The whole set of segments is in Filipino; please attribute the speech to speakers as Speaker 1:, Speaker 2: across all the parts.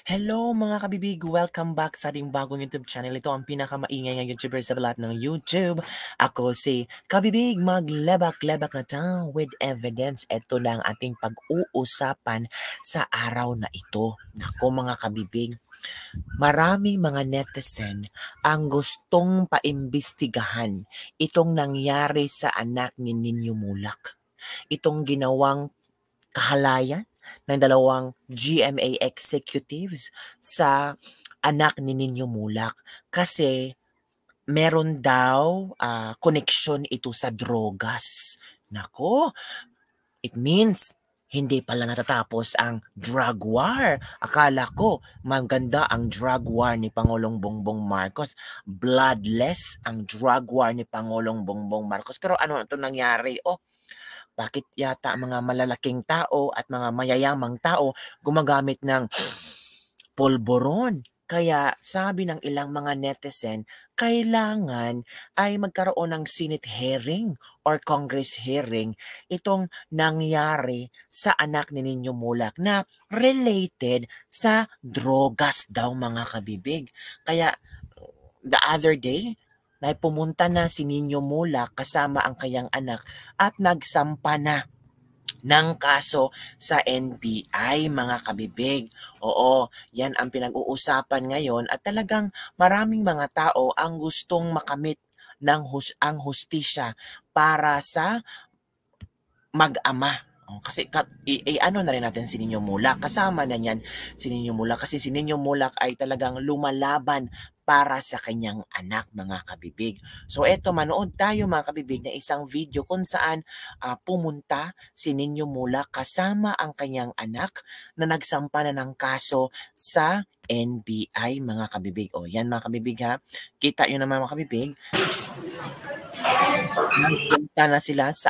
Speaker 1: Hello mga kabibig! Welcome back sa ating bagong YouTube channel. Ito ang pinakamaingay ng YouTuber sa lahat ng YouTube. Ako si Kabibig, maglebak-lebak na tayo with evidence. Ito lang ating pag-uusapan sa araw na ito. Nako mga kabibig, maraming mga netizen ang gustong paimbestigahan itong nangyari sa anak ni Nino Mulak. Itong ginawang kahalayan ng dalawang GMA executives sa anak ni Nino Mulak kasi meron daw connection ito sa drogas. Nako, it means hindi pala natatapos ang drug war. Akala ko maganda ang drug war ni Pangulong Bongbong Marcos. Bloodless ang drug war ni Pangulong Bongbong Marcos. Pero ano ito nangyari? Bakit yata mga malalaking tao at mga mayayamang tao gumagamit ng polboron? Kaya sabi ng ilang mga netizen, kailangan ay magkaroon ng Senate hearing or Congress hearing itong nangyari sa anak ni Nino Mulak na related sa drogas daw mga kabibig. Kaya the other day, pumunta na si Nino Mulak kasama ang kanyang anak at nagsampa na ng kaso sa NBI mga kabibig. Oo, yan ang pinag-uusapan ngayon at talagang maraming mga tao ang gustong makamit ng ang hustisya para sa mag-ama. Kasi ano na rin natin si Nino Mulak. Kasama na niyan si Nino Mulak kasi si Nino Mulak ay talagang lumalaban para sa kanyang anak mga kabibig. So eto, manood tayo mga kabibig na isang video kung saan pumunta si Nino Mulak kasama ang kanyang anak na nagsampa na ng kaso sa NBI mga kabibig. O yan mga kabibig ha. Kita nyo naman mga kabibig. Nagpunta na sila sa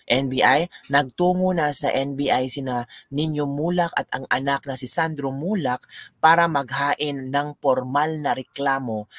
Speaker 1: NBI. Nagtungo na sa NBI sina Nino Mulak at ang anak na si Sandro Mulak para maghain ng formal na reklamo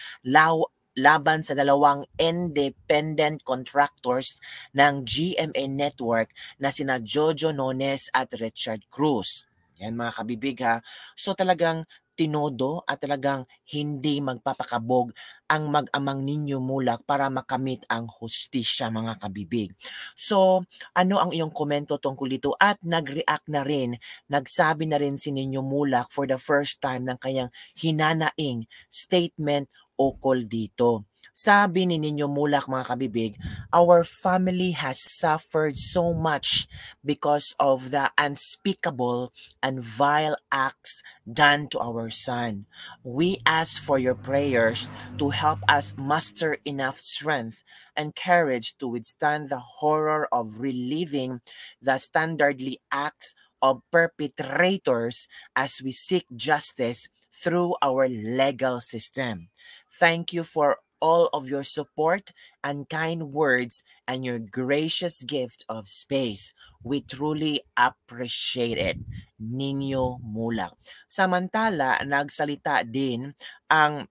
Speaker 1: laban sa dalawang independent contractors ng GMA Network na sina Jojo Nones at Richard Cruz. Yan mga kabibig ha. So talagang tinodo at talagang hindi magpapakabog ang mag-amang Nino Mulak para makamit ang hustisya mga kabibig. So, ano ang iyong komento tungkol dito? At nag-react na rin, nagsabi na rin si Nino Mulak for the first time ng kanyang hinanaing statement ukol dito. Sabi ni Nino Mulak mga kabibig, our family has suffered so much because of the unspeakable and vile acts done to our son. We ask for your prayers to help us muster enough strength and courage to withstand the horror of reliving the standardly acts of perpetrators as we seek justice through our legal system. Thank you for all of your support and kind words and your gracious gift of space. We truly appreciate it. Nino Mulak. Samantala, nagsalita din ang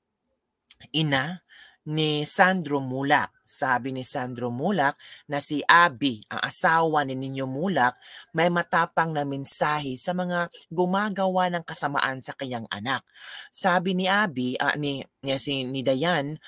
Speaker 1: ina ni Sandro Mulak. Sabi ni Sandro Mulak na si Abby, ang asawa ni Nino Mulak, may matapang na mensahe sa mga gumagawa ng kasamaan sa kanyang anak. Sabi ni Abby, ni Dayan,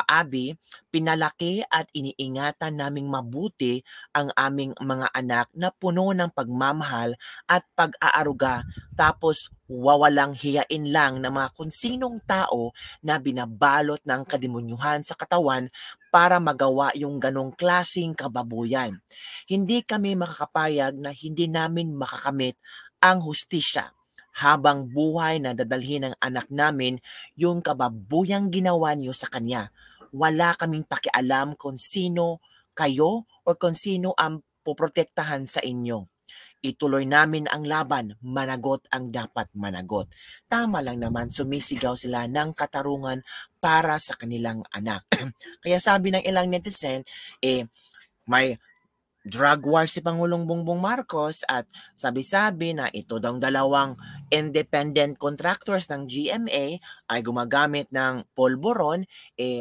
Speaker 1: Abby, pinalaki at iniingatan naming mabuti ang aming mga anak na puno ng pagmamahal at pag-aaruga, tapos wawalang hiyain lang ng mga kung sinong tao na binabalot ng kademonyuhan sa katawan para magawa yung ganong klaseng kababuyan. Hindi kami makakapayag na hindi namin makakamit ang hustisya habang buhay na dadalhin ng anak namin yung kababuyang ginawa niyo sa kanya. Wala kaming pakialam kung sino kayo o kung sino ang poprotektahan sa inyo. Ituloy namin ang laban, managot ang dapat managot. Tama lang naman, sumisigaw sila ng katarungan para sa kanilang anak. Kaya sabi ng ilang netizen, may drug war si Pangulong Bongbong Marcos at sabi-sabi na ito daw dalawang independent contractors ng GMA ay gumagamit ng polvoron,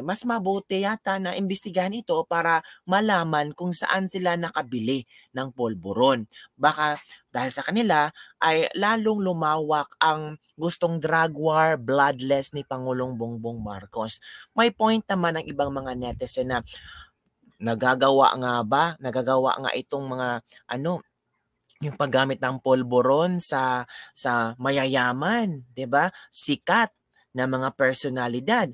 Speaker 1: mas mabuti yata na imbestigahan ito para malaman kung saan sila nakabili ng polvoron. Baka dahil sa kanila ay lalong lumawak ang gustong drug war, bloodless ni Pangulong Bongbong Marcos. May point naman ng ibang mga netizen na nagagawa nga itong mga yung paggamit ng polvoron sa mayayaman, 'di ba? Sikat na mga personalidad.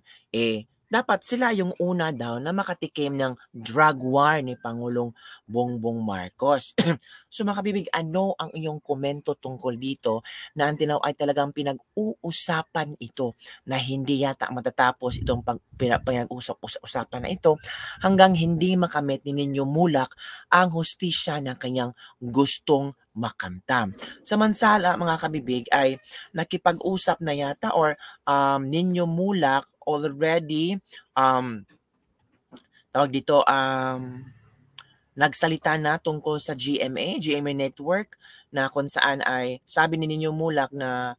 Speaker 1: Dapat sila yung una daw na makatikim ng drug war ni Pangulong Bongbong Marcos. So mga kabibig, ano ang iyong komento tungkol dito na ang tinaw ay talagang pinag-uusapan ito na hindi yata matatapos itong pinag-usap-usapan na ito hanggang hindi makamit ni Ninyo Mulak ang hustisya ng kanyang gustong makamtam. Samantala mga kabibig ay nakipag-usap na yata or Ninyo Mulak already tawag dito nagsalita na tungkol sa GMA Network na kung saan ay sabi ni Ninyo Mulak na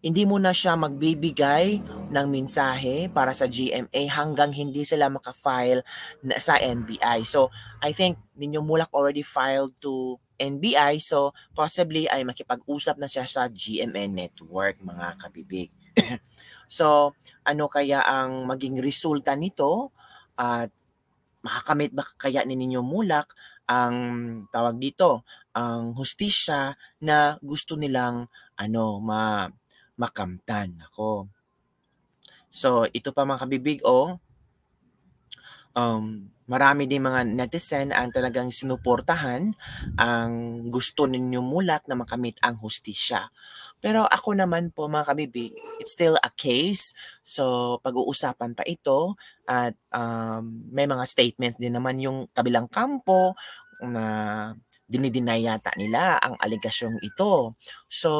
Speaker 1: hindi mo na siya magbibigay ng mensahe para sa GMA hanggang hindi sila maka-file sa NBI. So, I think Ninyo Mulak already filed to NBI, so possibly ay makipag-usap na siya sa GMA Network, mga kabibig. So, ano kaya ang maging resulta nito? At makakamit ba kaya ni Ninyo Mulak ang tawag dito, ang hustisya na gusto nilang makamtan. Ako. So, ito pa mga kabibig, marami din mga netizen ang talagang sinuportahan ang gusto Ninyo Mulak na makamit ang hustisya. Pero ako naman po mga kabibig, it's still a case. So, pag-uusapan pa ito at may mga statement din naman yung kabilang kampo na dinideny yata nila ang aligasyong ito. So,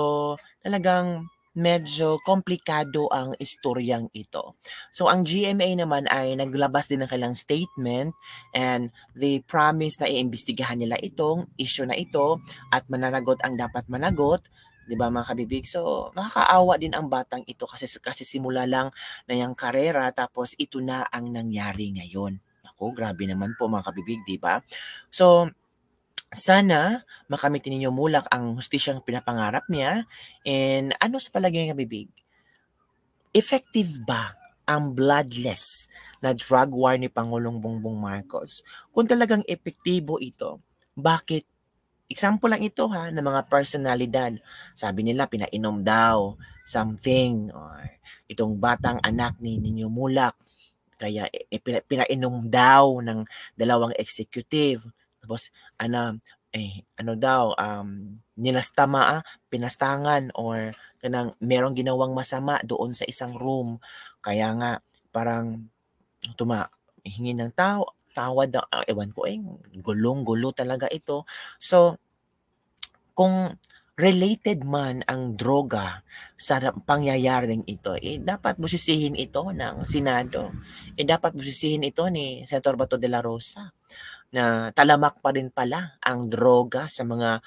Speaker 1: talagang medyo komplikado ang istoryang ito. So, ang GMA naman ay naglabas din ng kanilang statement and they promise na iimbestigahan nila itong issue na ito at mananagot ang dapat managot. 'Di ba mga kabibig? So, nakakaawa din ang batang ito kasi simula lang na yung karera tapos ito na ang nangyari ngayon. Ako, grabe naman po mga kabibig, 'di ba? So, sana makamit ni Ninyo Mulak ang hustisyang pinapangarap niya. And ano sa palagay niyo, kabibig? Effective ba ang bloodless na drug war ni Pangulong Bongbong Marcos? Kung talagang epektibo ito, bakit? Example lang ito ng mga personalidad. Sabi nila pinainom daw something or itong batang anak ni Ninyo Mulak kaya pinainom daw ng dalawang executive. Tapos ano daw pinastangan or kanang merong ginawang masama doon sa isang room. Kaya nga parang hingi ng tawad daw, ewan ko gulong-gulo talaga ito. So, kung related man ang droga sa pangyayaring ito, dapat busisihin ito ng Senado. Dapat busisihin ito ni Senator Bato de la Rosa na talamak pa rin pala ang droga sa mga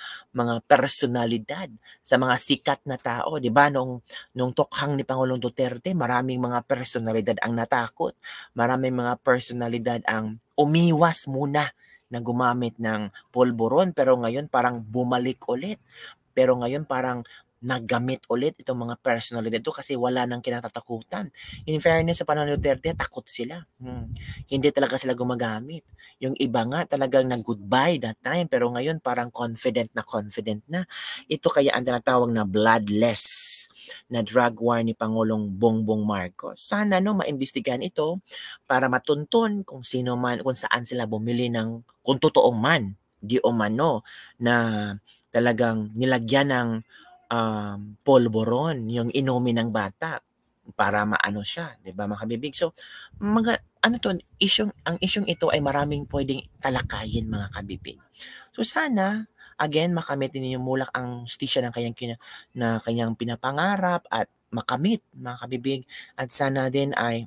Speaker 1: personalidad, sa mga sikat na tao, 'di ba? Nung tokhang ni Pangulong Duterte, maraming mga personalidad ang natakot. Maraming mga personalidad ang umiwas muna na gumamit ng polvoron pero ngayon parang bumalik ulit. Pero ngayon parang naggamit ulit itong mga personalidad ito kasi wala nang kinatatakutan. In fairness sa panahon ni Duterte, takot sila. Hindi talaga sila gumagamit. Yung iba nga talagang nag-goodbye that time pero ngayon parang confident na. Ito kaya ang tinatawag na bloodless na drug war ni Pangulong Bongbong Marcos. Sana maimbestigahan ito para matuntun kung saan sila bumili ng kung totoo man di umano na talagang nilagyan ng polvoron yung inumin ng bata para maano siya, 'di ba mga kabibig? So, ang isyung ito ay maraming pwedeng talakayin mga kabibig. So sana again makamit din yung Mulak ang hustisya ng kanyang pinapangarap at makamit mga kabibig at sana din ay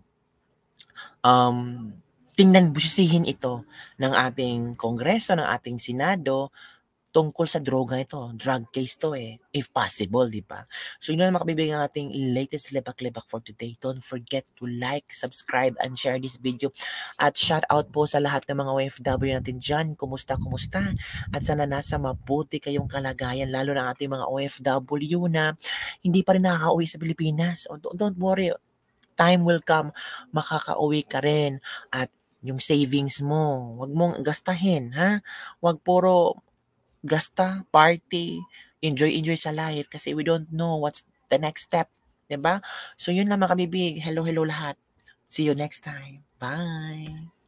Speaker 1: tingnan busisihin ito ng ating Kongreso, ng ating Senado tungkol sa droga ito. Drug case 'to, if possible, 'di ba? So yun lang mga kaibigan ang ating latest libak-libak for today. Don't forget to like, subscribe, and share this video. At shout out po sa lahat ng mga OFW natin diyan. Kumusta, kumusta? At sana nasa mabuti kayong kalagayan, lalo na ang ating mga OFW na hindi pa rin nakakauwi sa Pilipinas. Don't worry, time will come, makakauwi ka rin. At yung savings mo, wag mong gastahin, ha? Wag puro gasta, party, enjoy sa life kasi we don't know what's the next step, 'di ba? So yun lang mga kabibig. Hello, hello lahat. See you next time. Bye.